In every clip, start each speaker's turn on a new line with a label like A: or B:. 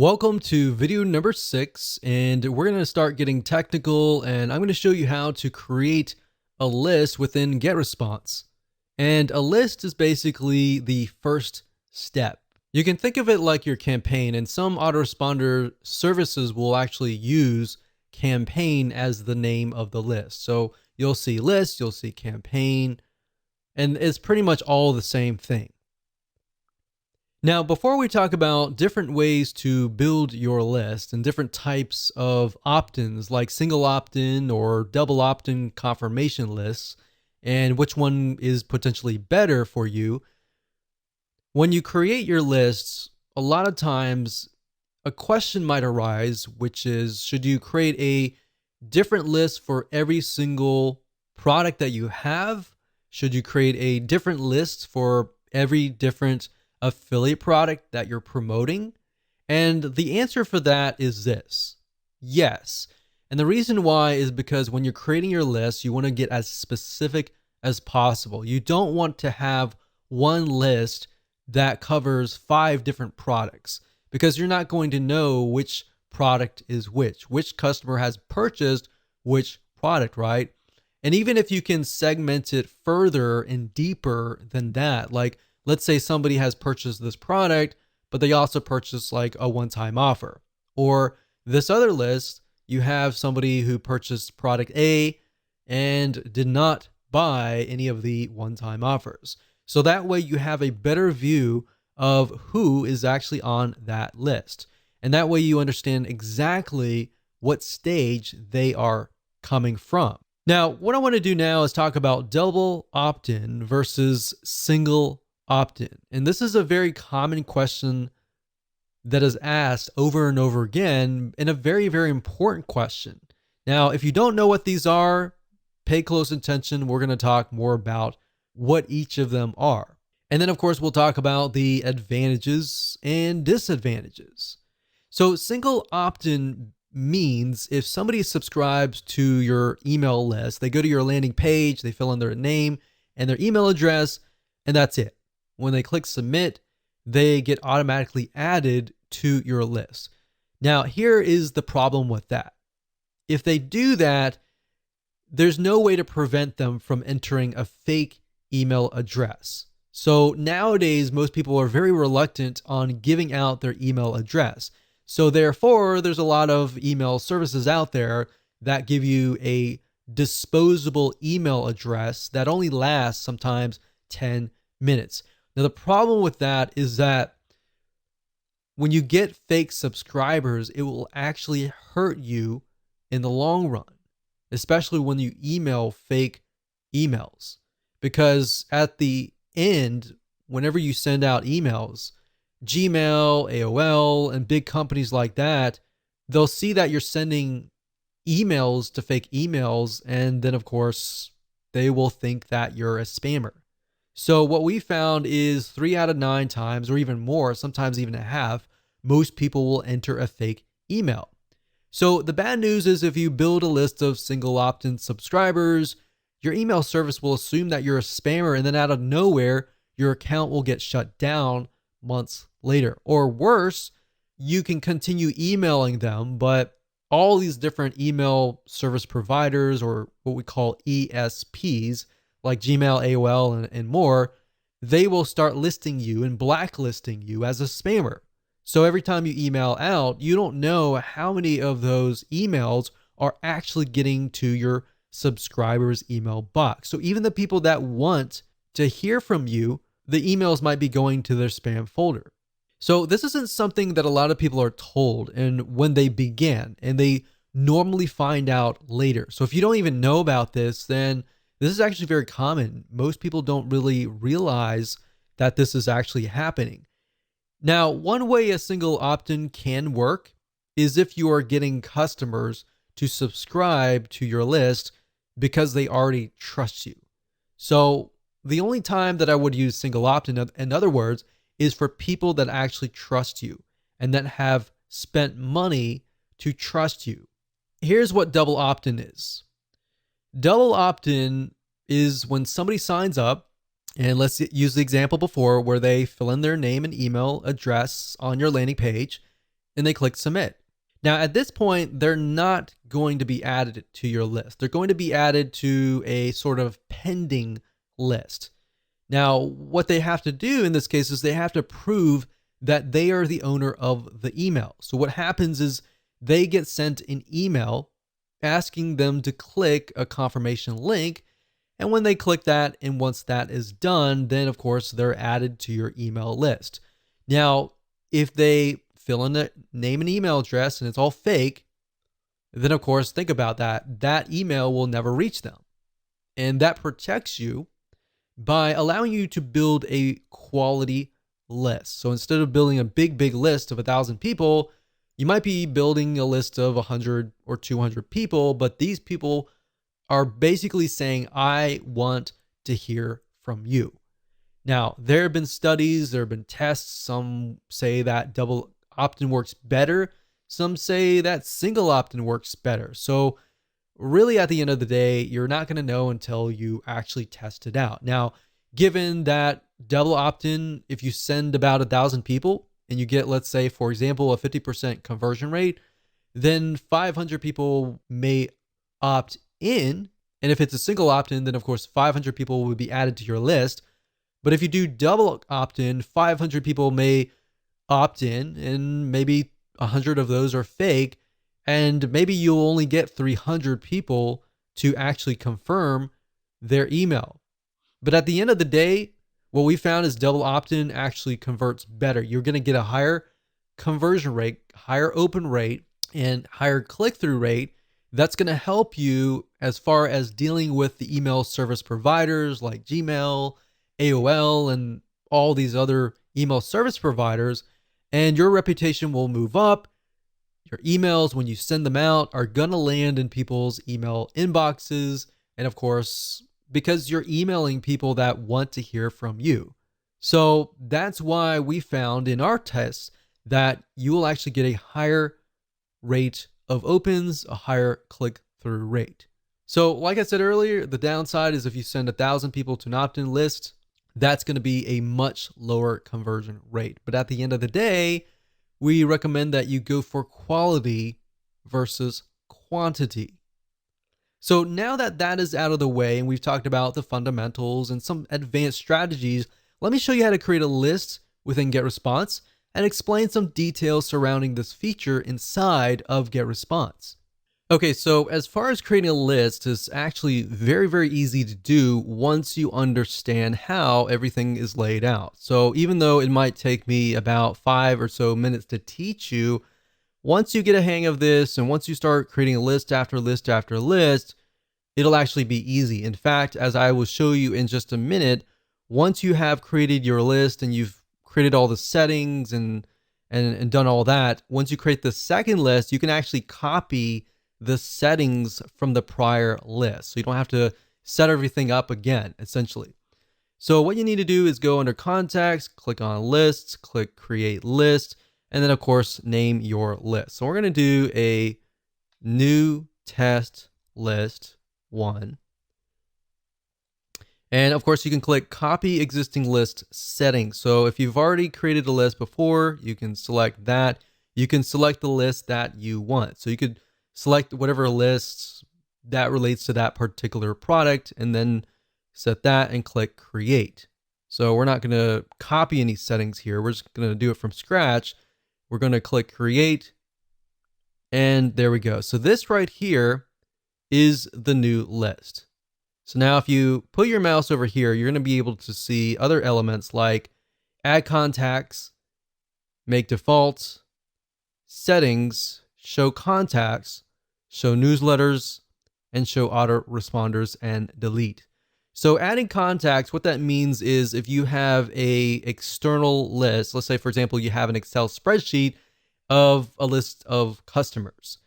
A: Welcome to video number 6, and we're going to start getting technical, and I'm going to show you how to create a list within GetResponse. And a list is basically the first step. You can think of it like your campaign, and some autoresponder services will actually use campaign as the name of the list. So you'll see list, you'll see campaign, and it's pretty much all the same thing. Now, before we talk about different ways to build your list and different types of opt-ins like single opt-in or double opt-in confirmation lists, and which one is potentially better for you, when you create your lists, a lot of times a question might arise, which is, should you create a different list for every single product that you have? Should you create a different list for every different affiliate product that you're promoting? And the answer for that is this: yes. And the reason why is because when you're creating your list, you want to get as specific as possible. You don't want to have one list that covers 5 different products, because you're not going to know which product is which customer has purchased which product, right? And even if you can segment it further and deeper than that, like let's say somebody has purchased this product, but they also purchased like a one-time offer. Or this other list, you have somebody who purchased product A and did not buy any of the one-time offers. So that way you have a better view of who is actually on that list. And that way you understand exactly what stage they are coming from. Now, what I want to do now is talk about double opt-in versus single opt-in. And this is a very common question that is asked over and over again, and a very, very important question. Now, if you don't know what these are, pay close attention. We're going to talk more about what each of them are. And then, of course, we'll talk about the advantages and disadvantages. So single opt-in means if somebody subscribes to your email list, they go to your landing page, they fill in their name and their email address, and that's it. When they click submit, they get automatically added to your list. Now, here is the problem with that. If they do that, there's no way to prevent them from entering a fake email address. So nowadays, most people are very reluctant on giving out their email address. So therefore, there's a lot of email services out there that give you a disposable email address that only lasts sometimes 10 minutes. Now, the problem with that is that when you get fake subscribers, it will actually hurt you in the long run, especially when you email fake emails. Because at the end, whenever you send out emails, Gmail, AOL, and big companies like that, they'll see that you're sending emails to fake emails, and then of course, they will think that you're a spammer. So what we found is 3 out of 9 times, or even more, sometimes even a half, most people will enter a fake email. So the bad news is if you build a list of single opt-in subscribers, your email service will assume that you're a spammer, and then out of nowhere, your account will get shut down months later. Or worse, you can continue emailing them, but all these different email service providers, or what we call ESPs, like Gmail, AOL, and more, they will start listing you and blacklisting you as a spammer. So every time you email out, you don't know how many of those emails are actually getting to your subscribers' email box. So even the people that want to hear from you, the emails might be going to their spam folder. So this isn't something that a lot of people are told and when they begin, and they normally find out later. So if you don't even know about this, then this is actually very common. Most people don't really realize that this is actually happening. Now, one way a single opt-in can work is if you are getting customers to subscribe to your list because they already trust you. So the only time that I would use single opt-in, in other words, is for people that actually trust you and that have spent money to trust you. Here's what double opt-in is. Double opt-in is when somebody signs up, and let's use the example before where they fill in their name and email address on your landing page, and they click submit. Now, at this point, they're not going to be added to your list. They're going to be added to a sort of pending list. Now, what they have to do in this case is they have to prove that they are the owner of the email. So what happens is they get sent an email asking them to click a confirmation link. And when they click that, and once that is done, then of course they're added to your email list. Now, if they fill in the name and email address and it's all fake, then of course think about that. That email will never reach them. And that protects you by allowing you to build a quality list. So instead of building a big list of 1,000 people, you might be building a list of 100 or 200 people, but these people are basically saying, I want to hear from you. Now, there have been studies, there have been tests. Some say that double opt-in works better. Some say that single opt-in works better. So really, at the end of the day, you're not going to know until you actually test it out. Now, given that double opt-in, if you send about 1,000 people and you get, let's say, for example, a 50% conversion rate, then 500 people may opt in. And if it's a single opt-in, then of course 500 people would be added to your list. But if you do double opt-in, 500 people may opt in, and maybe 100 of those are fake. And maybe you'll only get 300 people to actually confirm their email. But at the end of the day, what we found is double opt-in actually converts better. You're going to get a higher conversion rate, higher open rate, and higher click-through rate. That's going to help you as far as dealing with the email service providers like Gmail, AOL, and all these other email service providers. And your reputation will move up. Your emails, when you send them out, are going to land in people's email inboxes. And of course, because you're emailing people that want to hear from you. So that's why we found in our tests that you will actually get a higher rate of opens, a higher click-through rate. So like I said earlier, the downside is if you send 1,000 people to an opt-in list, that's going to be a much lower conversion rate. But at the end of the day, we recommend that you go for quality versus quantity. So now that that is out of the way and we've talked about the fundamentals and some advanced strategies, let me show you how to create a list within GetResponse and explain some details surrounding this feature inside of GetResponse. Okay, so as far as creating a list, it's actually very easy to do once you understand how everything is laid out. So even though it might take me about 5 or so minutes to teach you, once you get a hang of this and once you start creating a list after list after list, it'll actually be easy. In fact, as I will show you in just a minute, once you have created your list and you've created all the settings and done all that, once you create the second list, you can actually copy the settings from the prior list. So you don't have to set everything up again, essentially. So what you need to do is go under contacts, click on lists, click create list, and then of course, name your list. So we're going to do a new test list 1. And of course, you can click copy existing list settings. So if you've already created a list before, you can select that. You can select the list that you want. So you could select whatever list that relates to that particular product and then set that and click create. So we're not going to copy any settings here. We're just going to do it from scratch. We're going to click create and there we go. So this right here is the new list. So now if you put your mouse over here, you're going to be able to see other elements like add contacts, make defaults, settings, show contacts, show newsletters, and show autoresponders and delete. So adding contacts, what that means is if you have a external list, let's say for example, you have an Excel spreadsheet of a list of customers,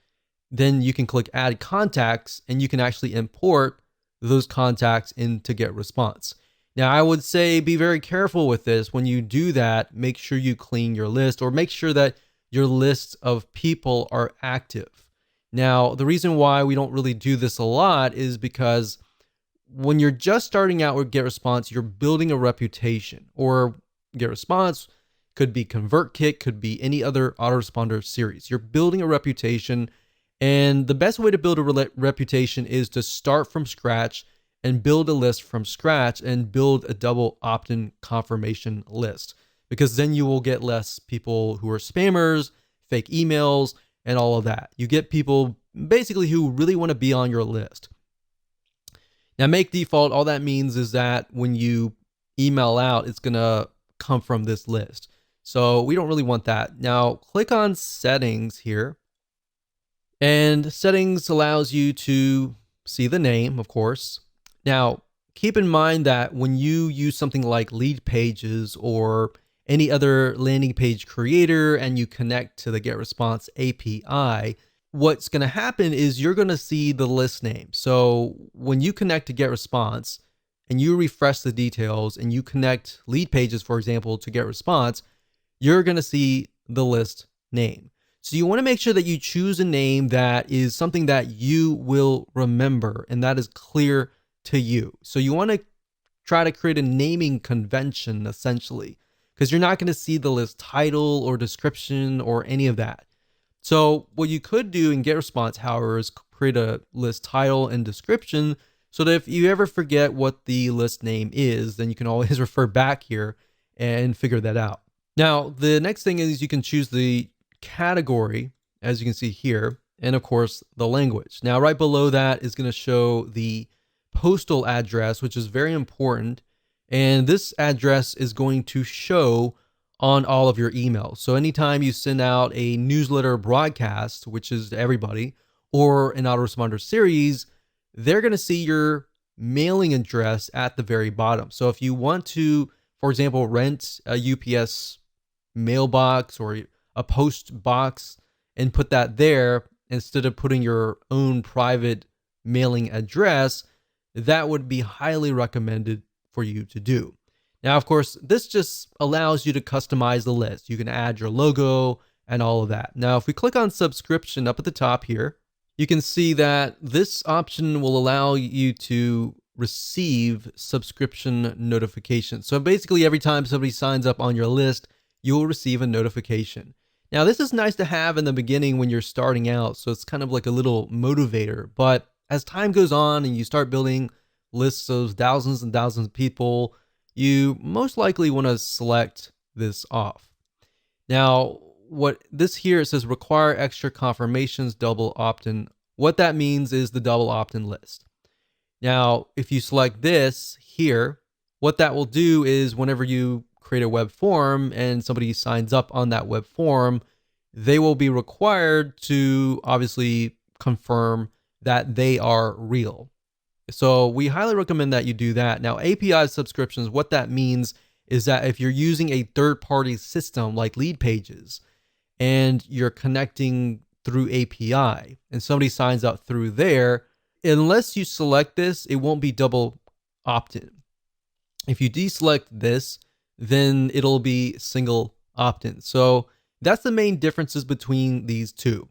A: then you can click add contacts and you can actually import those contacts into GetResponse. Now, I would say be very careful with this. When you do that, make sure you clean your list or make sure that your list of people are active. Now, the reason why we don't really do this a lot is because when you're just starting out with GetResponse, you're building a reputation, or GetResponse could be ConvertKit, could be any other autoresponder series. You're building a reputation, and the best way to build a reputation is to start from scratch and build a list from scratch and build a double opt-in confirmation list, because then you will get less people who are spammers, fake emails, and all of that. You get people basically who really want to be on your list. Now, make default, all that means is that when you email out, it's going to come from this list. So we don't really want that. Now, click on settings here. And settings allows you to see the name, of course. Now, keep in mind that when you use something like BYTES or any other landing page creator and you connect to the GetResponse API, what's going to happen is you're going to see the list name. So when you connect to GetResponse and you refresh the details and you connect BYTES, for example, to GetResponse, you're going to see the list name. So you want to make sure that you choose a name that is something that you will remember and that is clear to you. So you want to try to create a naming convention, essentially, because you're not going to see the list title or description or any of that. So what you could do in GetResponse, however, is create a list title and description so that if you ever forget what the list name is, then you can always refer back here and figure that out. Now, the next thing is you can choose the category, as you can see here, and of course the language. Now, right below that is going to show the postal address, which is very important. And this address is going to show on all of your emails. So anytime you send out a newsletter broadcast, which is to everybody, or an autoresponder series, they're going to see your mailing address at the very bottom. So if you want to, for example, rent a UPS mailbox or a post box and put that there instead of putting your own private mailing address, that would be highly recommended for you to do. Now, of course, this just allows you to customize the list. You can add your logo and all of that. Now, if we click on subscription up at the top here, you can see that this option will allow you to receive subscription notifications. So basically, every time somebody signs up on your list, you will receive a notification. Now, this is nice to have in the beginning when you're starting out, so it's kind of like a little motivator. But as time goes on and you start building lists of thousands and thousands of people, you most likely want to select this off. Now, what this here, it says require extra confirmations, double opt-in. What that means is the double opt-in list. Now, if you select this here, what that will do is whenever you create a web form and somebody signs up on that web form, they will be required to obviously confirm that they are real. So we highly recommend that you do that. Now, API subscriptions, what that means is that if you're using a third-party system like BYTES and you're connecting through API and somebody signs up through there, unless you select this, it won't be double opt-in. If you deselect this, then it'll be single opt-in. So that's the main differences between these two.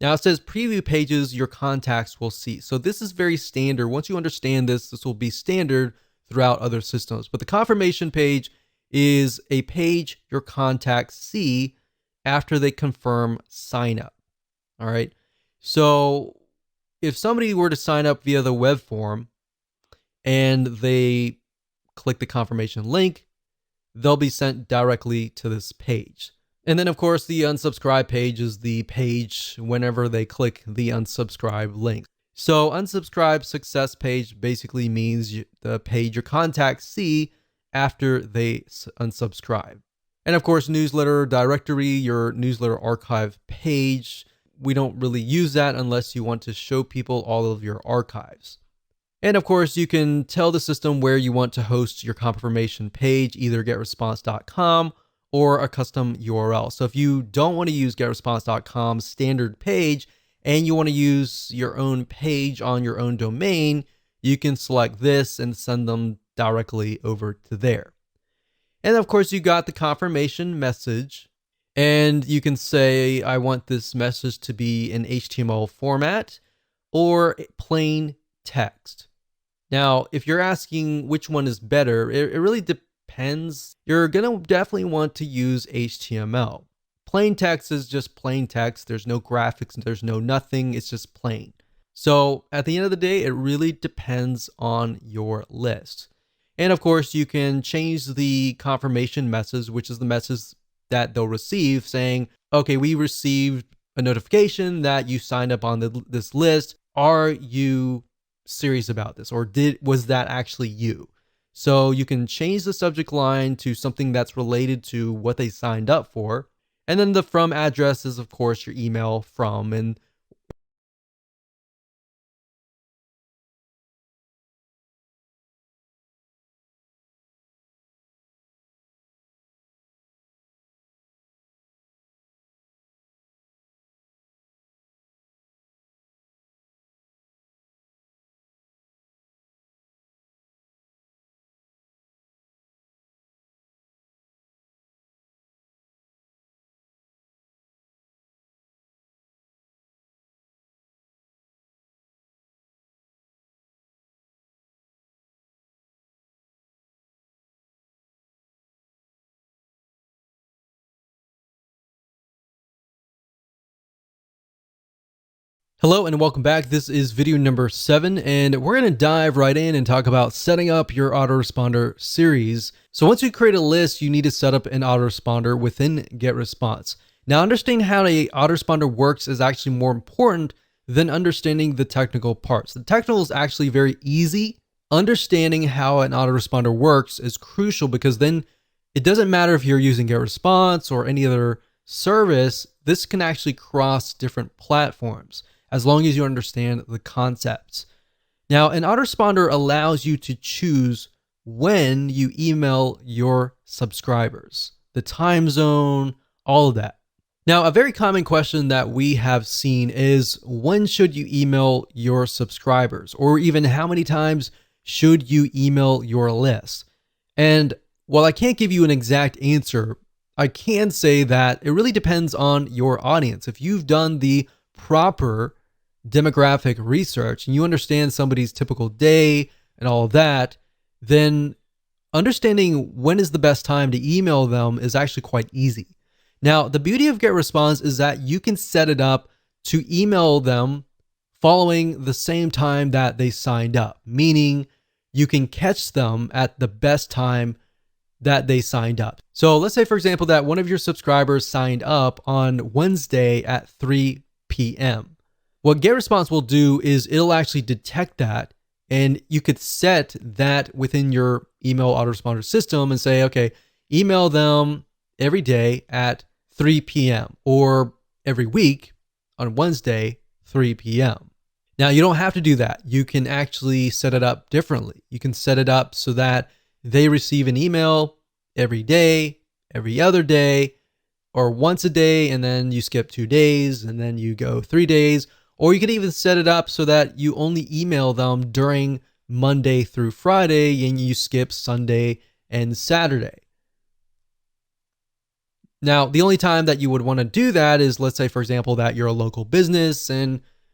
A: Now it says preview pages your contacts will see. So this is very standard. Once you understand this, this will be standard throughout other systems. But the confirmation page is a page your contacts see after they confirm sign up. All right. So if somebody were to sign up via the web form and they click the confirmation link, they'll be sent directly to this page. And then, of course, the unsubscribe page is the page whenever they click the unsubscribe link. So unsubscribe success page basically means the page your contacts see after they unsubscribe. And of course, newsletter directory, your newsletter archive page. We don't really use that unless you want to show people all of your archives. And of course, you can tell the system where you want to host your confirmation page, either getresponse.com or a custom URL. So if you don't want to use getresponse.com's standard page and you want to use your own page on your own domain, you can select this and send them directly over to there. And of course, you got the confirmation message, and you can say, I want this message to be in HTML format or plain text. Now, if you're asking which one is better, it really depends depends, you're going to definitely want to use HTML. Plain text is just plain text. There's no graphics, there's no nothing. It's just plain. So at the end of the day, it really depends on your list. And of course, you can change the confirmation message, which is the message that they'll receive saying, okay, we received a notification that you signed up on this list. Are you serious about this? Or was that actually you? So you can change the subject line to something that's related to what they signed up for. And then the from address is, of course, your email from. And hello and welcome back. This is video number 7, and we're going to dive right in and talk about setting up your autoresponder series. So once you create a list, you need to set up an autoresponder within GetResponse. Now, understanding how an autoresponder works is actually more important than understanding the technical parts. The technical is actually very easy. Understanding how an autoresponder works is crucial, because then it doesn't matter if you're using GetResponse or any other service. This can actually cross different platforms, as long as you understand the concepts. Now, an autoresponder allows you to choose when you email your subscribers, the time zone, all of that. Now, a very common question that we have seen is, when should you email your subscribers? Or even how many times should you email your list? And while I can't give you an exact answer, I can say that it really depends on your audience. If you've done the proper demographic research and you understand somebody's typical day and all of that, then understanding when is the best time to email them is actually quite easy. Now, the beauty of GetResponse is that you can set it up to email them following the same time that they signed up, meaning you can catch them at the best time that they signed up. So let's say, for example, that one of your subscribers signed up on Wednesday at 3 p.m. What GetResponse will do is it'll actually detect that, and you could set that within your email autoresponder system and say, okay, email them every day at 3 p.m. or every week on Wednesday, 3 p.m. Now, you don't have to do that. You can actually set it up differently. You can set it up so that they receive an email every day, every other day, or once a day, and then you skip 2 days, and then you go 3 days. Or you can even set it up so that you only email them during Monday through Friday and you skip Sunday and Saturday. Now, the only time that you would want to do that is, let's say, for example, that you're a local business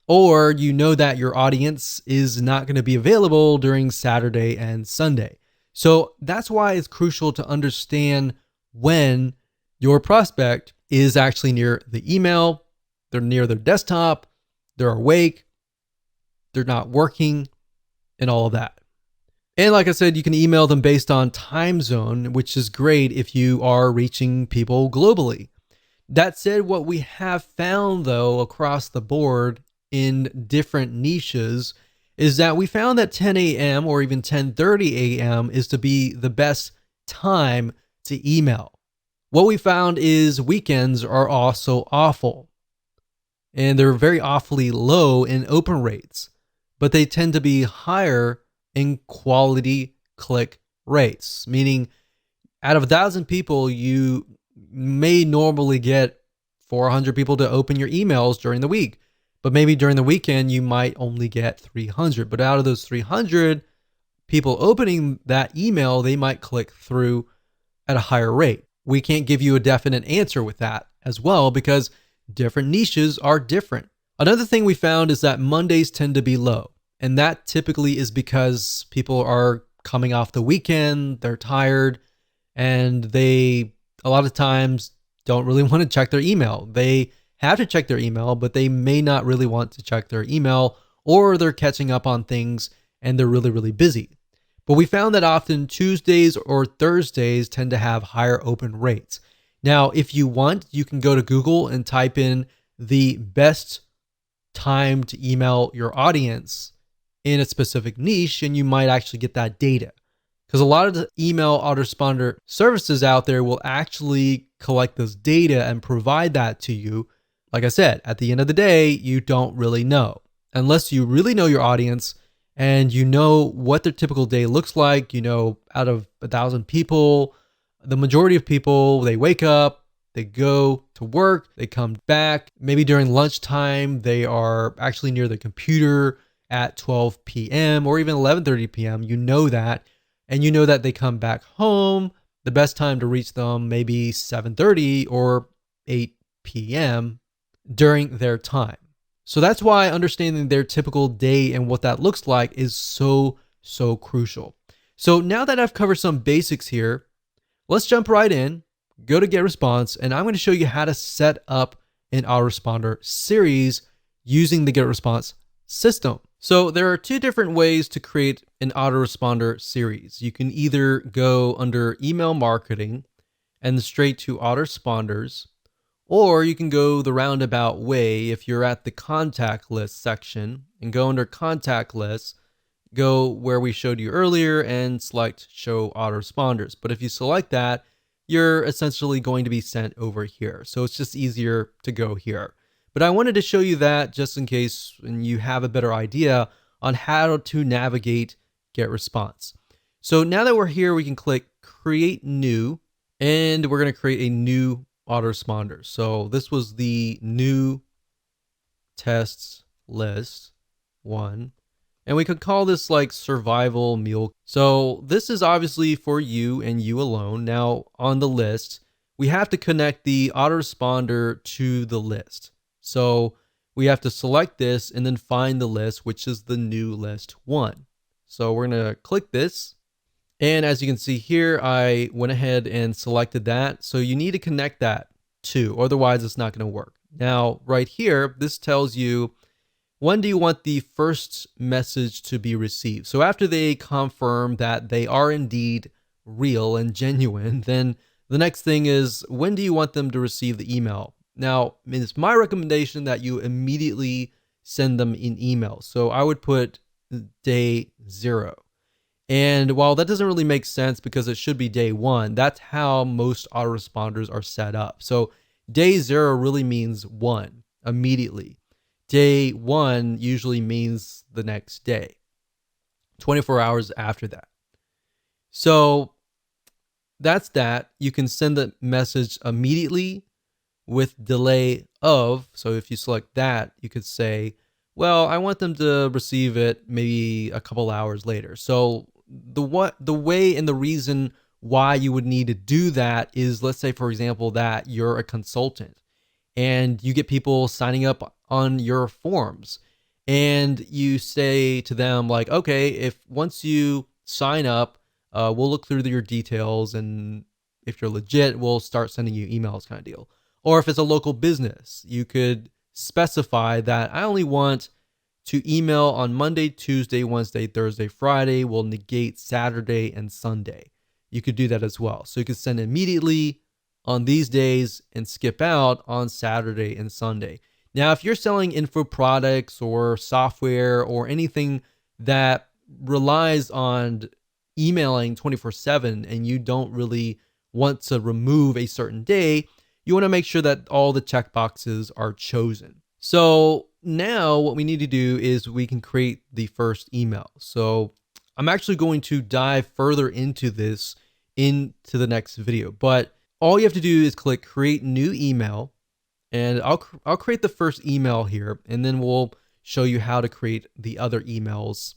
A: or you know that your audience is not going to be available during Saturday and Sunday. So that's why it's crucial to understand when your prospect is actually near the email, they're near their desktop, they're awake, they're not working, and all of that. And like I said, you can email them based on time zone, which is great if you are reaching people globally. That said, what we have found though across the board in different niches is that we found that 10 a.m. or even 10:30 a.m. is to be the best time to email. What we found is weekends are also awful, and they're very awfully low in open rates, but they tend to be higher in quality click rates, meaning out of 1,000 people, you may normally get 400 people to open your emails during the week, but maybe during the weekend, you might only get 300. But out of those 300 people opening that email, they might click through at a higher rate. We can't give you a definite answer with that as well, because different niches are different. Another thing we found is that Mondays tend to be low, and that typically is because people are coming off the weekend, they're tired, and they a lot of times don't really want to check their email. They have to check their email, but they may not really want to check their email, or they're catching up on things and they're really, really busy. But we found that often Tuesdays or Thursdays tend to have higher open rates. Now, if you want, you can go to Google and type in the best time to email your audience in a specific niche, and you might actually get that data. Because a lot of the email autoresponder services out there will actually collect this data and provide that to you. Like I said, at the end of the day, you don't really know. Unless you really know your audience and you know what their typical day looks like. Out of 1,000 people, the majority of people, they wake up, they go to work, they come back. Maybe during lunchtime, they are actually near the computer at 12 p.m. or even 11:30 p.m. You know that. And you know that they come back home. The best time to reach them maybe 7:30 or 8 p.m. during their time. So that's why understanding their typical day and what that looks like is so, so crucial. So now that I've covered some basics here, let's jump right in, go to Get Response, and I'm going to show you how to set up an autoresponder series using the Get Response system. So there are two different ways to create an autoresponder series. You can either go under email marketing and straight to autoresponders, or you can go the roundabout way if you're at the contact list section and go under contact lists, go where we showed you earlier and select show autoresponders. But if you select that, you're essentially going to be sent over here. So it's just easier to go here. But I wanted to show you that just in case and you have a better idea on how to navigate Get Response. So now that we're here, we can click Create New, and we're going to create a new autoresponder. So this was the new tests list 1. And we could call this like survival meal. So this is obviously for you and you alone. Now on the list, we have to connect the autoresponder to the list. So we have to select this and then find the list, which is the new list 1. So we're going to click this. And as you can see here, I went ahead and selected that. So you need to connect that too, otherwise it's not going to work. Now, right here, this tells you when do you want the first message to be received. So after they confirm that they are indeed real and genuine, then the next thing is when do you want them to receive the email? Now, it's my recommendation that you immediately send them an email. So I would put day 0. And while that doesn't really make sense because it should be day 1, that's how most autoresponders are set up. So day 0 really means 1, immediately. Day 1 usually means the next day, 24 hours after that. So that's that. You can send the message immediately with delay of. So if you select that, you could say, well, I want them to receive it maybe a couple hours later. So the way and the reason why you would need to do that is, let's say, for example, that you're a consultant and you get people signing up on your forms and you say to them like, okay, if once you sign up, we'll look through your details, and if you're legit, we'll start sending you emails, kind of deal. Or if it's a local business, you could specify that I only want to email on Monday, Tuesday, Wednesday, Thursday, Friday. We'll negate Saturday and Sunday. You could do that as well. So you could send immediately on these days and skip out on Saturday and Sunday. Now, if you're selling info products or software or anything that relies on emailing 24/7 and you don't really want to remove a certain day, you want to make sure that all the checkboxes are chosen. So now what we need to do is we can create the first email. So I'm actually going to dive further into this into the next video, but all you have to do is click create new email, and I'll create the first email here, and then we'll show you how to create the other emails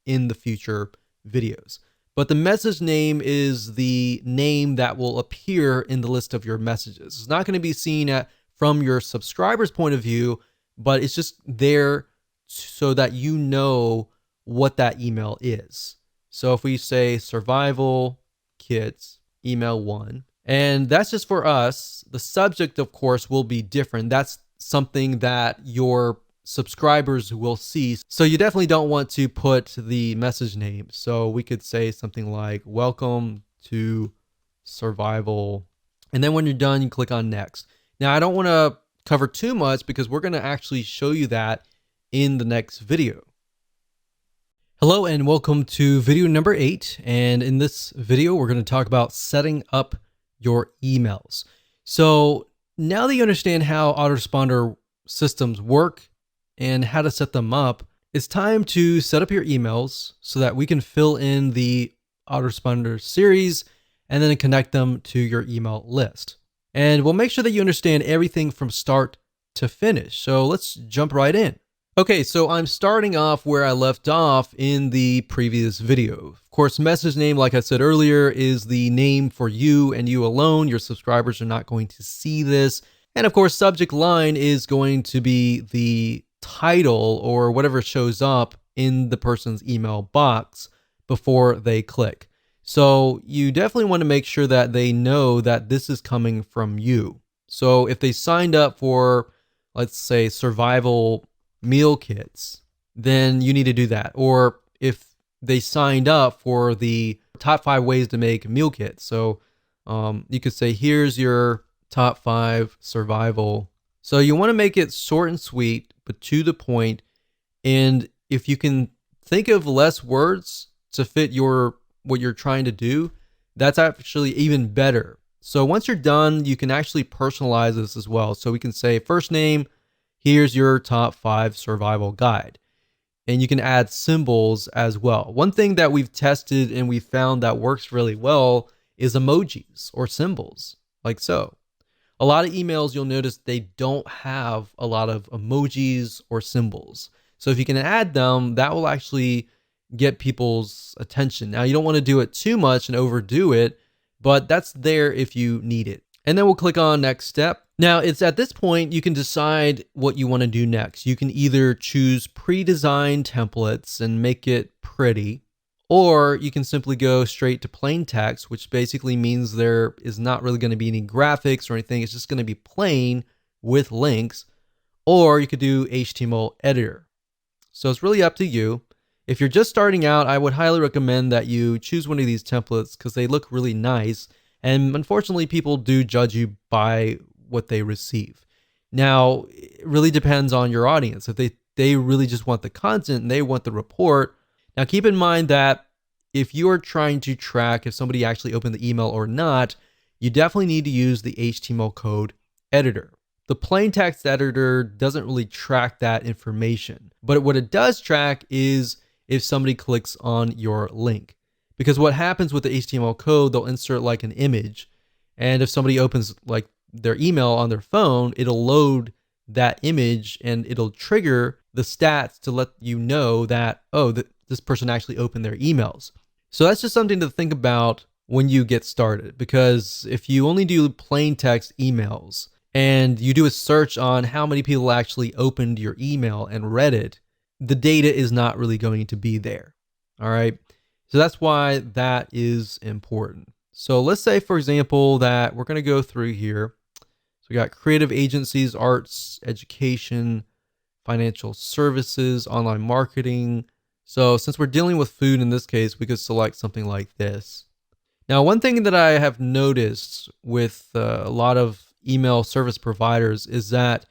A: in the future videos. But the message name is the name that will appear in the list of your messages. It's not going to be seen from your subscriber's point of view, but it's just there so that you know what that email is. So if we say survival kits email 1. And that's just for us. The subject, of course, will be different. That's something that your subscribers will see. So you definitely don't want to put the message name. So we could say something like, welcome to survival. And then when you're done, you click on next. Now, I don't want to cover too much because we're going to actually show you that in the next video. Hello and welcome to video number 8. And in this video, we're going to talk about setting up your emails. So now that you understand how autoresponder systems work and how to set them up, it's time to set up your emails so that we can fill in the autoresponder series and then connect them to your email list. And we'll make sure that you understand everything from start to finish. So let's jump right in. Okay, so I'm starting off where I left off in the previous video. Of course, message name, like I said earlier, is the name for you and you alone. Your subscribers are not going to see this. And of course, subject line is going to be the title or whatever shows up in the person's email box before they click. So you definitely want to make sure that they know that this is coming from you. So if they signed up for, let's say, survival meal kits, then you need to do that. Or if they signed up for the top 5 ways to make meal kits. So you could say, here's your top 5 survival. So you want to make it short and sweet, but to the point. And if you can think of less words to fit what you're trying to do, that's actually even better. So once you're done, you can actually personalize this as well. So we can say first name, here's your top 5 survival guide. And you can add symbols as well. One thing that we've tested and we found that works really well is emojis or symbols, like so. A lot of emails, you'll notice they don't have a lot of emojis or symbols. So if you can add them, that will actually get people's attention. Now, you don't want to do it too much and overdo it, but that's there if you need it. And then we'll click on next step. Now, it's at this point you can decide what you want to do next. You can either choose pre-designed templates and make it pretty, or you can simply go straight to plain text, which basically means there is not really going to be any graphics or anything. It's just going to be plain with links, or you could do HTML editor. So it's really up to you. If you're just starting out, I would highly recommend that you choose one of these templates because they look really nice. And unfortunately, people do judge you by what they receive. Now, it really depends on your audience. If they really just want the content and they want the report. Now, keep in mind that if you are trying to track if somebody actually opened the email or not, you definitely need to use the HTML code editor. The plain text editor doesn't really track that information, but what it does track is if somebody clicks on your link. Because what happens with the HTML code, they'll insert like an image, and if somebody opens like their email on their phone, it'll load that image and it'll trigger the stats to let you know that, oh, this person actually opened their emails. So that's just something to think about when you get started, because if you only do plain text emails and you do a search on how many people actually opened your email and read it, the data is not really going to be there. All right. So that's why that is important. So let's say, for example, that we're going to go through here. So we got creative agencies, arts, education, financial services, online marketing. So since we're dealing with food in this case, we could select something like this. Now, one thing that I have noticed with a lot of email service providers is that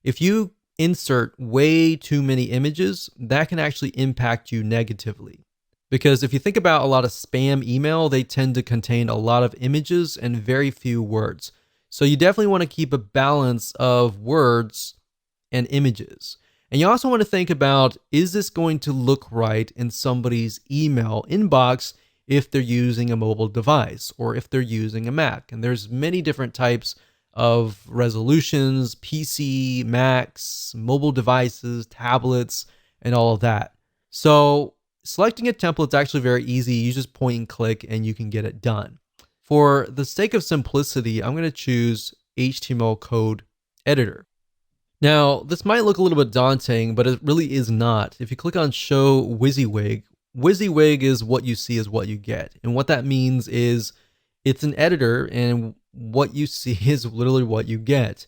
A: if you insert way too many images, that can actually impact you negatively. Because if you think about a lot of spam email, they tend to contain a lot of images and very few words. So you definitely want to keep a balance of words and images. And you also want to think about, is this going to look right in somebody's email inbox if they're using a mobile device or if they're using a Mac? And there's many different types of resolutions, PC, Macs, mobile devices, tablets, and all of that. So selecting a template is actually very easy. You just point and click and you can get it done. For the sake of simplicity, I'm going to choose HTML code editor. Now, this might look a little bit daunting, but it really is not. If you click on Show WYSIWYG, WYSIWYG is what you see is what you get. And what that means is It's an editor, and what you see is literally what you get.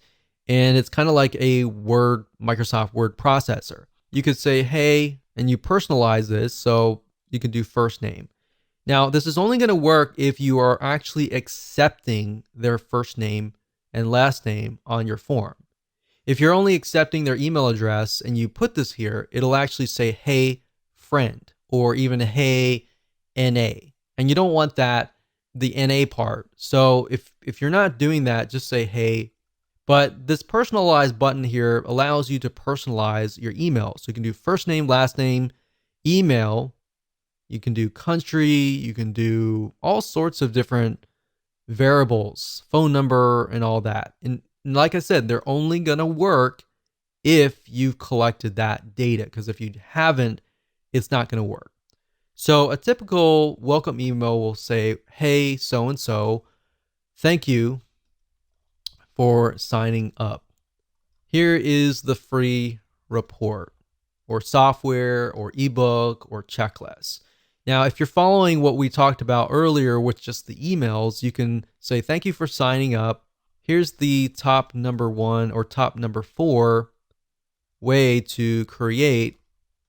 A: And it's kind of like a Microsoft Word processor. You could say, hey, and you personalize this. So you can do first name. Now, this is only going to work if you are actually accepting their first name and last name on your form. If you're only accepting their email address and you put this here, it'll actually say, hey, friend, or even hey, NA. And you don't want that, the NA part. So if you're not doing that, just say hey. But this personalized button here allows you to personalize your email. So you can do first name, last name, email. You can do country. You can do all sorts of different variables, phone number, and all that. And like I said, they're only going to work if you've collected that data, because if you haven't, it's not going to work. So a typical welcome email will say, hey, so-and-so, thank you for signing up. Here is the free report or software or ebook or checklist. Now, if you're following what we talked about earlier with just the emails, you can say, thank you for signing up. Here's the top number 1 or top number 4 way to create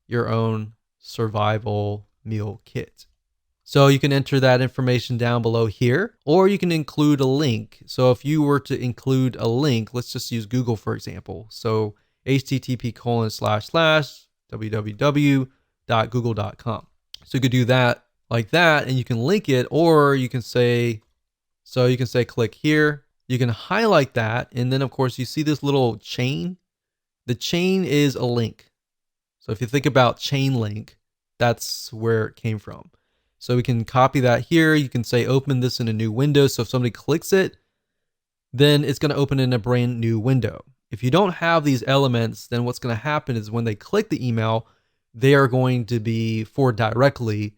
A: your own survival meal kit. So you can enter that information down below here, or you can include a link. So if you were to include a link, let's just use Google, for example. So http://www.google.com. So you could do that like that, and you can link it, or you can say, click here. You can highlight that, and then of course you see this little chain. The chain is a link. So if you think about chain link, that's where it came from. So we can copy that here. You can say open this in a new window. So if somebody clicks it, then it's going to open in a brand new window. If you don't have these elements, then what's going to happen is when they click the email, they are going to be forwarded directly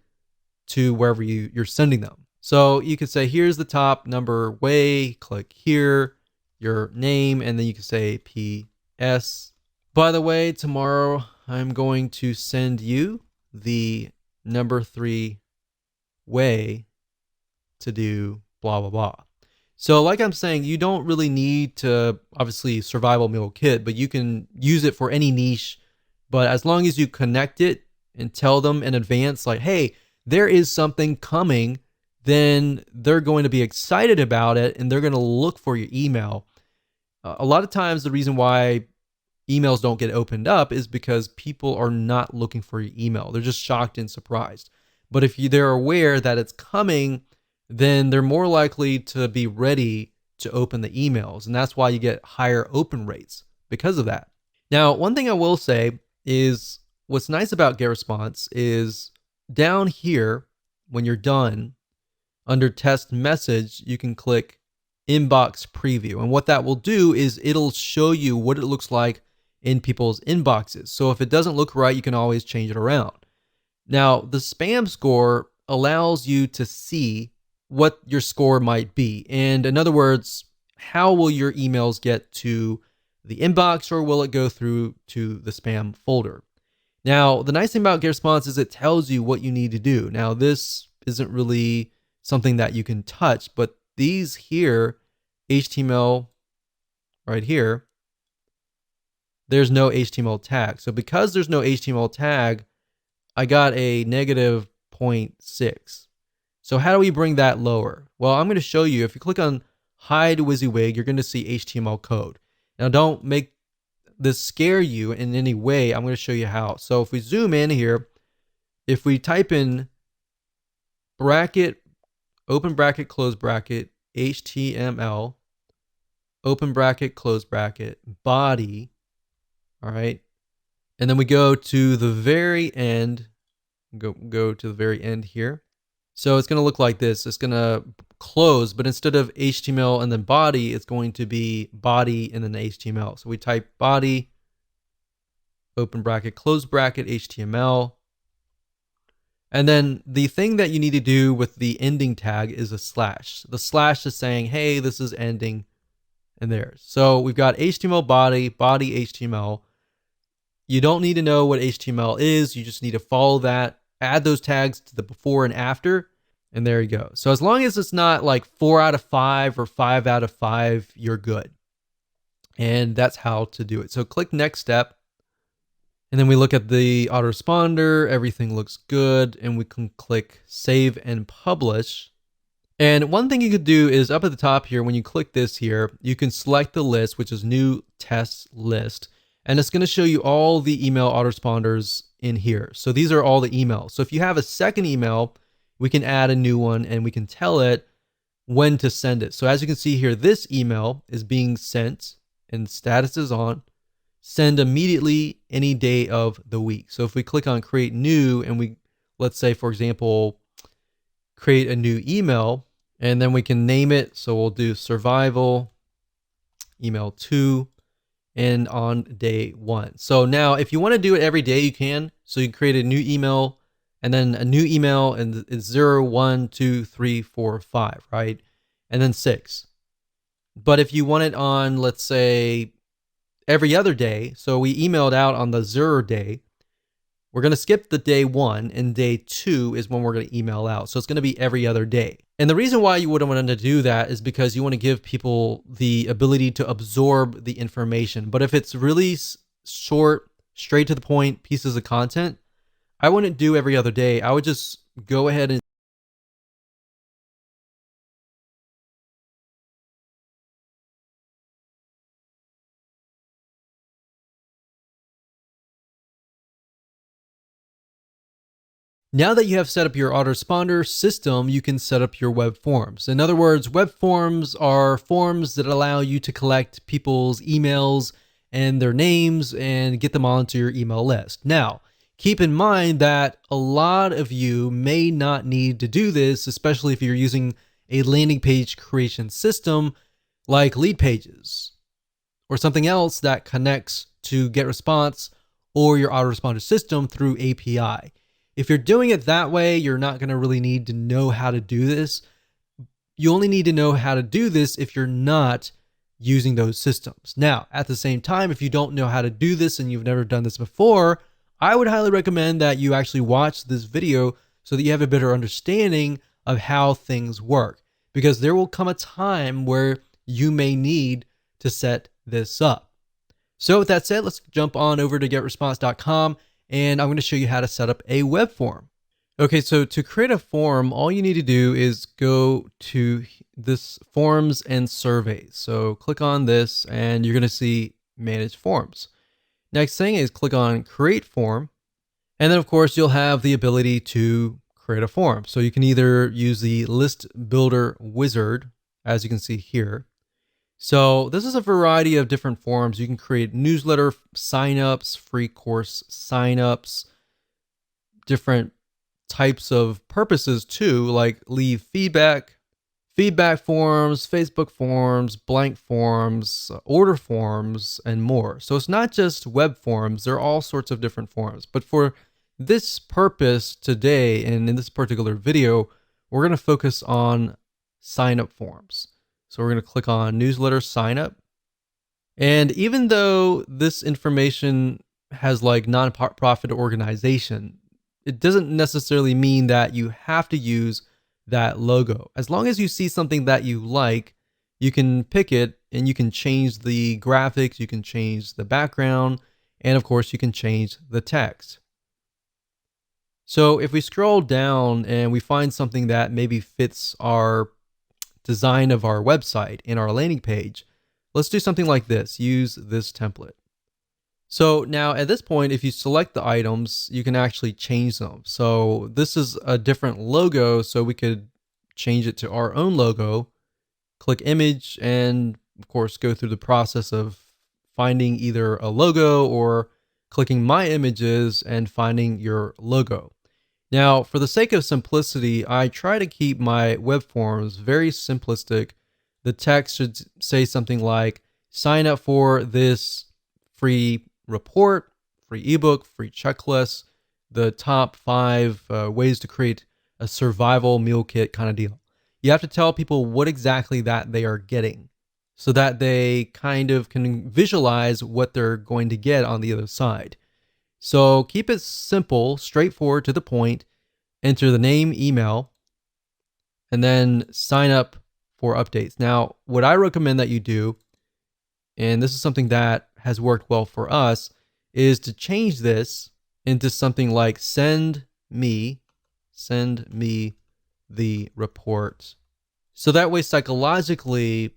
A: to wherever you're sending them. So you could say, here's the top number way, click here, your name, and then you can say PS. By the way, tomorrow I'm going to send you the number 3 way to do blah, blah, blah. So like I'm saying, you don't really need to, obviously, survival meal kit, but you can use it for any niche. But as long as you connect it and tell them in advance, like, hey, there is something coming, then they're going to be excited about it and they're going to look for your email. A lot of times the reason why emails don't get opened up is because people are not looking for your email. They're just shocked and surprised. But if they're aware that it's coming, then they're more likely to be ready to open the emails. And that's why you get higher open rates because of that. Now, one thing I will say is what's nice about GetResponse is down here, when you're done, under test message, you can click inbox preview. And what that will do is it'll show you what it looks like in people's inboxes. So if it doesn't look right, you can always change it around. Now, the spam score allows you to see what your score might be. And in other words, how will your emails get to the inbox, or will it go through to the spam folder? Now, the nice thing about GetResponse is it tells you what you need to do. Now, this isn't really something that you can touch, but these here, HTML right here, there's no HTML tag. So because there's no HTML tag, I got a negative 0.6. So how do we bring that lower? Well, I'm going to show you. If you click on hide WYSIWYG, you're going to see HTML code. Now, don't make this scare you in any way. I'm going to show you how. So if we zoom in here, if we type in bracket, open bracket, close bracket, HTML, open bracket, close bracket, body, all right, and then we go to the very end, go to the very end here. So it's going to look like this. It's going to close, but instead of HTML and then body, it's going to be body and then HTML. So we type body, open bracket, close bracket, HTML. And then the thing that you need to do with the ending tag is a slash. The slash is saying, hey, this is ending, and there. So we've got HTML body, body HTML. You don't need to know what HTML is. You just need to follow that, add those tags to the before and after, And there you go. So as long as it's not like 4 out of 5 or 5 out of 5, you're good. And that's how to do it. So click next step. And then we look at the autoresponder. Everything looks good. And we can click save and publish. And one thing you could do is up at the top here, when you click this here, you can select the list, which is new test list. And it's going to show you all the email autoresponders in here. So these are all the emails. So if you have a second email, we can add a new one and we can tell it when to send it. So as you can see here, this email is being sent and status is on. Send immediately any day of the week. So if we click on create new and we, let's say, for example, create a new email and then we can name it. So we'll do survival email 2 and on day 1. So now if you want to do it every day, you can. So you create a new email and then a new email and it's 0, 1, 2, 3, 4, 5, right? And then 6. But if you want it on, let's say, every other day, so we emailed out on the 0 day, we're going to skip the day 1 and day 2 is when we're going to email out. So it's going to be every other day. And the reason why you wouldn't want to do that is because you want to give people the ability to absorb the information. But if it's really short, straight to the point pieces of content, I wouldn't do every other day. I would just go ahead and now that you have set up your autoresponder system, you can set up your web forms. In other words, web forms are forms that allow you to collect people's emails and their names and get them onto your email list. Now, keep in mind that a lot of you may not need to do this, especially if you're using a landing page creation system like Lead Pages or something else that connects to GetResponse or your autoresponder system through API. If you're doing it that way, you're not going to really need to know how to do this. You only need to know how to do this if you're not using those systems. Now, at the same time, if you don't know how to do this and you've never done this before, I would highly recommend that you actually watch this video so that you have a better understanding of how things work. Because there will come a time where you may need to set this up. So with that said, let's jump on over to getresponse.com. And I'm going to show you how to set up a web form. Okay, so to create a form, all you need to do is go to this forms and surveys. So click on this and you're going to see manage forms. Next thing is click on create form. And then of course you'll have the ability to create a form. So you can either use the list builder wizard, as you can see here. So this is a variety of different forms. You can create newsletter signups, free course signups, different types of purposes too, like leave feedback, feedback forms, Facebook forms, blank forms, order forms, and more. So it's not just web forms, there are all sorts of different forms. But for this purpose today, and in this particular video, we're going to focus on sign up forms. So we're going to click on newsletter sign up. And even though this information has like non-profit organization, it doesn't necessarily mean that you have to use that logo. As long as you see something that you like, you can pick it and you can change the graphics, you can change the background, and of course you can change the text. So if we scroll down and we find something that maybe fits our design of our website in our landing page, let's do something like this. Use this template. So now at this point, if you select the items, you can actually change them. So this is a different logo, so we could change it to our own logo, click image, and of course go through the process of finding either a logo or clicking my images and finding your logo. Now, for the sake of simplicity, I try to keep my web forms very simplistic. The text should say something like, sign up for this free report, free ebook, free checklist, the top 5 ways to create a survival meal kit kind of deal. You have to tell people what exactly that they are getting so that they kind of can visualize what they're going to get on the other side. So keep it simple, straightforward, to the point. Enter the name, email, and then sign up for updates. Now, what I recommend that you do, and this is something that has worked well for us, is to change this into something like send me the report. So that way, psychologically,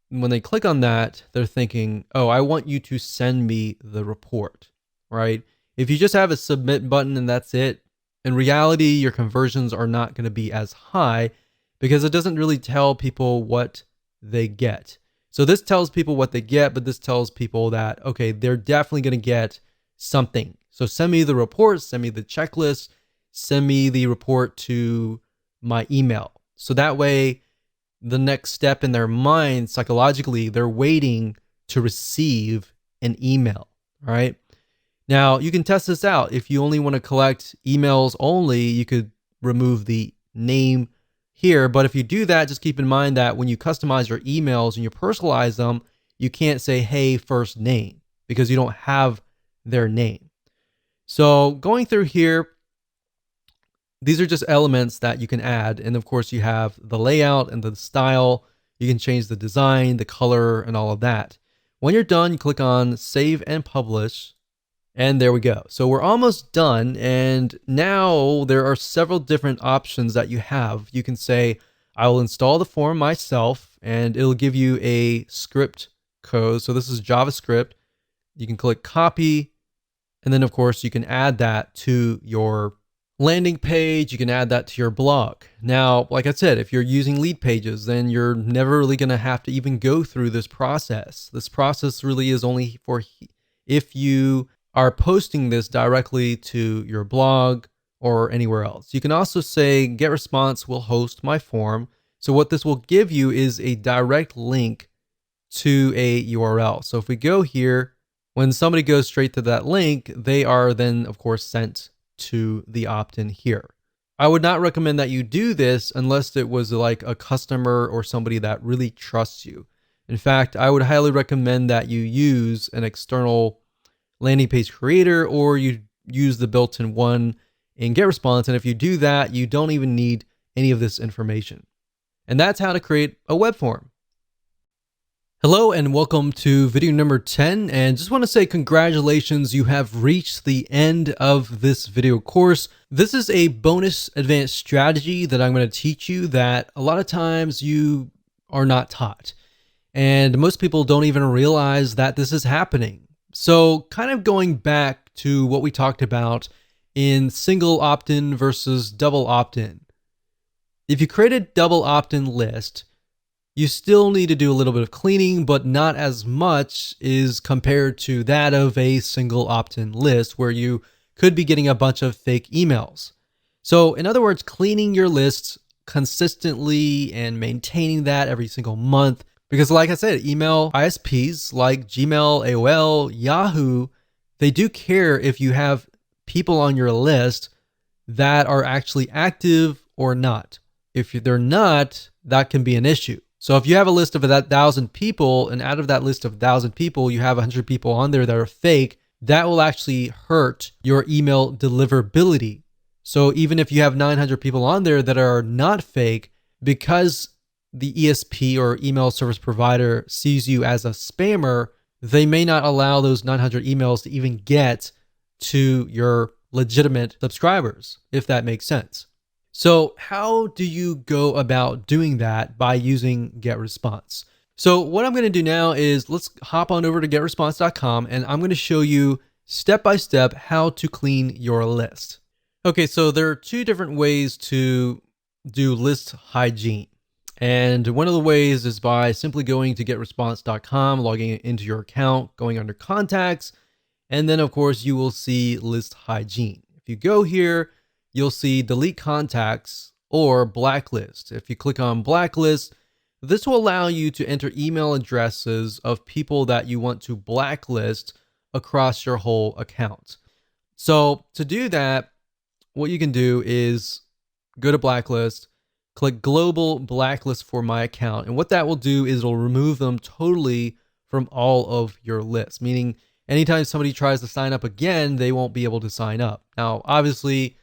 A: when they click on that, they're thinking, oh, I want you to send me the report, right? If you just have a submit button and that's it, in reality, your conversions are not going to be as high because it doesn't really tell people what they get. So this tells people what they get, but this tells people that, okay, they're definitely going to get something. So send me the report, send me the checklist, send me the report to my email. So that way, the next step in their mind, psychologically, they're waiting to receive an email. All right. Now, you can test this out. If you only want to collect emails only, you could remove the name here. But if you do that, just keep in mind that when you customize your emails and you personalize them, you can't say, hey, first name, because you don't have their name. So going through here, these are just elements that you can add. And of course, you have the layout and the style. You can change the design, the color, and all of that. When you're done, you click on Save and Publish. And there we go. So we're almost done. And now there are several different options that you have. You can say, I will install the form myself, and it'll give you a script code. So this is JavaScript. You can click Copy. And then, of course, you can add that to your landing page. You can add that to your blog. Now, like I said, if you're using lead pages, then you're never really going to have to even go through this process. This process really is only for if you are posting this directly to your blog or anywhere else. You can also say GetResponse will host my form. So what this will give you is a direct link to a URL. So if we go here, when somebody goes straight to that link, they are then, of course, sent to the opt-in here. I would not recommend that you do this unless it was like a customer or somebody that really trusts you. In fact, I would highly recommend that you use an external landing page creator, or you use the built-in one in GetResponse. And if you do that, you don't even need any of this information. And that's how to create a web form. Hello and welcome to video number 10. And just want to say congratulations, you have reached the end of this video course. This is a bonus advanced strategy that I'm going to teach you that a lot of times you are not taught. And most people don't even realize that this is happening. So kind of going back to what we talked about in single opt-in versus double opt-in. If you create a double opt-in list, you still need to do a little bit of cleaning, but not as much is compared to that of a single opt-in list where you could be getting a bunch of fake emails. So in other words, cleaning your lists consistently and maintaining that every single month. Because like I said, email ISPs like Gmail, AOL, Yahoo, they do care if you have people on your list that are actually active or not. If they're not, that can be an issue. So if you have a list of 1,000 people, and out of that list of 1,000 people, you have 100 people on there that are fake, that will actually hurt your email deliverability. So even if you have 900 people on there that are not fake, because the ESP or email service provider sees you as a spammer, they may not allow those 900 emails to even get to your legitimate subscribers, if that makes sense. So how do you go about doing that by using GetResponse? So what I'm going to do now is let's hop on over to getresponse.com, and I'm going to show you step by step how to clean your list. Okay, so there are two different ways to do list hygiene. And one of the ways is by simply going to getresponse.com, logging into your account, going under contacts, and then of course you will see list hygiene. If you go here, you'll see delete contacts or blacklist. If you click on blacklist, this will allow you to enter email addresses of people that you want to blacklist across your whole account. So to do that, what you can do is go to blacklist, click global blacklist for my account. And what that will do is it'll remove them totally from all of your lists, meaning anytime somebody tries to sign up again, they won't be able to sign up. Now, obviously,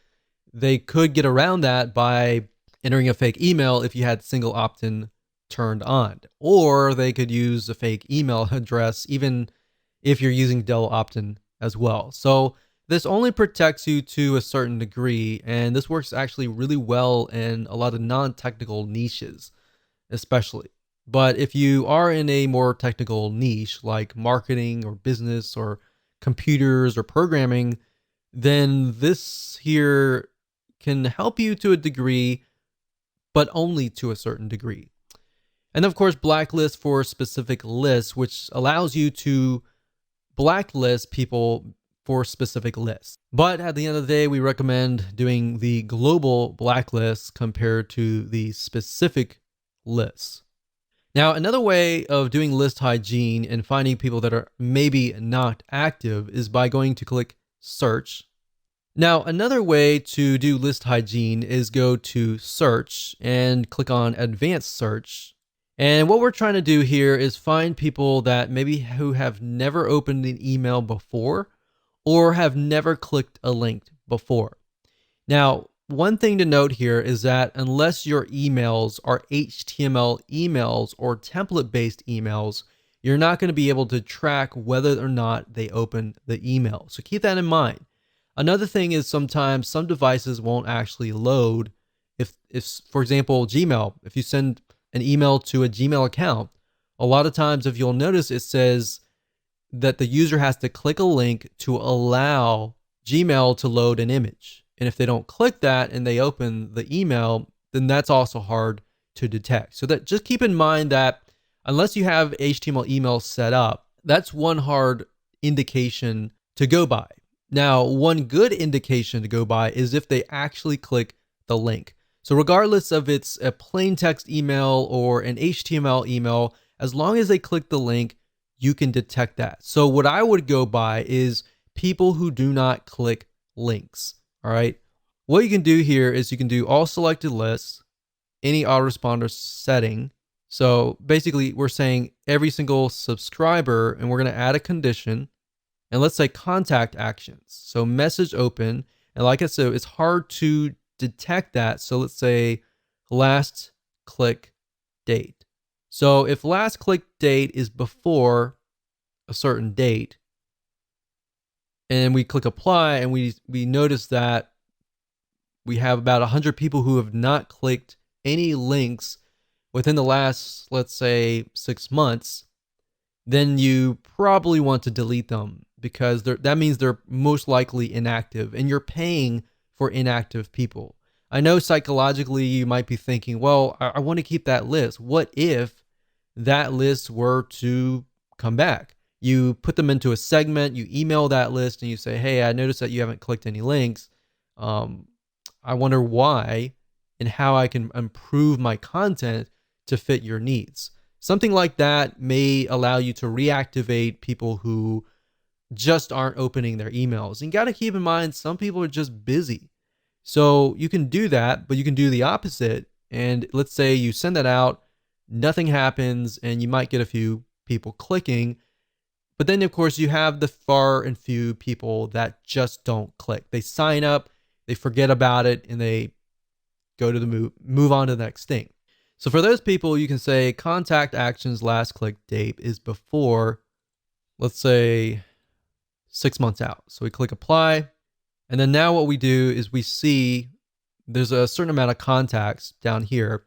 A: they could get around that by entering a fake email if you had single opt-in turned on. Or they could use a fake email address even if you're using double opt-in as well. So this only protects you to a certain degree, and this works actually really well in a lot of non-technical niches, especially. But if you are in a more technical niche like marketing or business or computers or programming, then this here can help you to a degree, but only to a certain degree. And of course, blacklist for specific lists, which allows you to blacklist people for specific lists. But at the end of the day, we recommend doing the global blacklist compared to the specific lists. Now, another way of doing list hygiene and finding people that are maybe not active is by going to click search. Now, another way to do list hygiene is go to search and click on advanced search. And what we're trying to do here is find people that maybe who have never opened an email before or have never clicked a link before. Now, one thing to note here is that unless your emails are HTML emails or template-based emails, you're not going to be able to track whether or not they open the email. So keep that in mind. Another thing is sometimes some devices won't actually load. If for example, Gmail, if you send an email to a Gmail account, a lot of times if you'll notice it says that the user has to click a link to allow Gmail to load an image. And if they don't click that and they open the email, then that's also hard to detect. So that just keep in mind that unless you have HTML email set up, that's one hard indication to go by. Now, one good indication to go by is if they actually click the link. So regardless of it's a plain text email or an HTML email, as long as they click the link, you can detect that. So what I would go by is people who do not click links. All right. What you can do here is you can do all selected lists, any autoresponder setting. So basically we're saying every single subscriber, and we're going to add a condition, and let's say contact actions. So message open. And like I said, it's hard to detect that. So let's say last click date. So if last click date is before a certain date, and we click apply, and we notice that we have about 100 people who have not clicked any links within the last, let's say, 6 months, then you probably want to delete them because that means they're most likely inactive, and you're paying for inactive people. I know psychologically you might be thinking, well, I want to keep that list. What if that list were to come back? You put them into a segment, you email that list, and you say, hey, I noticed that you haven't clicked any links. I wonder why and how I can improve my content to fit your needs. Something like that may allow you to reactivate people who just aren't opening their emails. And you got to keep in mind, some people are just busy. So you can do that, but you can do the opposite. And let's say you send that out, nothing happens, and you might get a few people clicking. But then, of course, you have the far and few people that just don't click. They sign up, they forget about it, and they go to the move on to the next thing. So for those people, you can say contact actions last click date is before, let's say, 6 months out. So we click apply. And then now what we do is we see there's a certain amount of contacts down here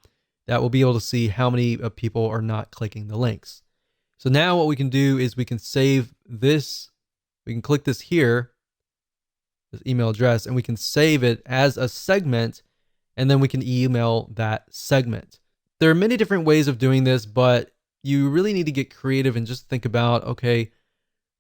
A: that will be able to see how many people are not clicking the links. So now what we can do is we can save this. We can click this here, this email address, and we can save it as a segment, and then we can email that segment. There are many different ways of doing this, but you really need to get creative and just think about, okay,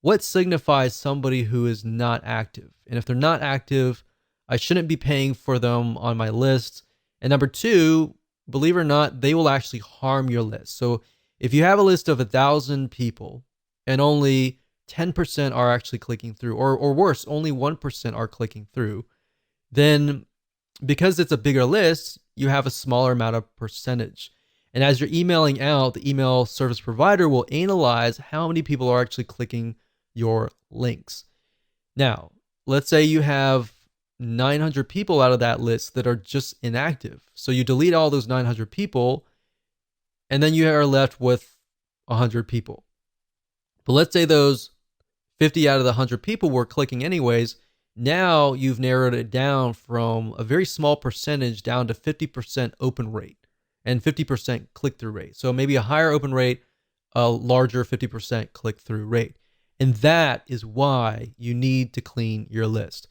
A: what signifies somebody who is not active? And if they're not active, I shouldn't be paying for them on my list. And number two, believe it or not, they will actually harm your list. So if you have a list of 1,000 people and only 10% are actually clicking through, or worse, only 1% are clicking through, then because it's a bigger list, you have a smaller amount of percentage. And as you're emailing out, the email service provider will analyze how many people are actually clicking your links. Now, let's say you have 900 people out of that list that are just inactive. So you delete all those 900 people, and then you are left with 100 people. But let's say those 50 out of the 100 people were clicking anyways. Now you've narrowed it down from a very small percentage down to 50% open rate and 50% click-through rate. So maybe a higher open rate, a larger 50% click-through rate. And that is why you need to clean your list.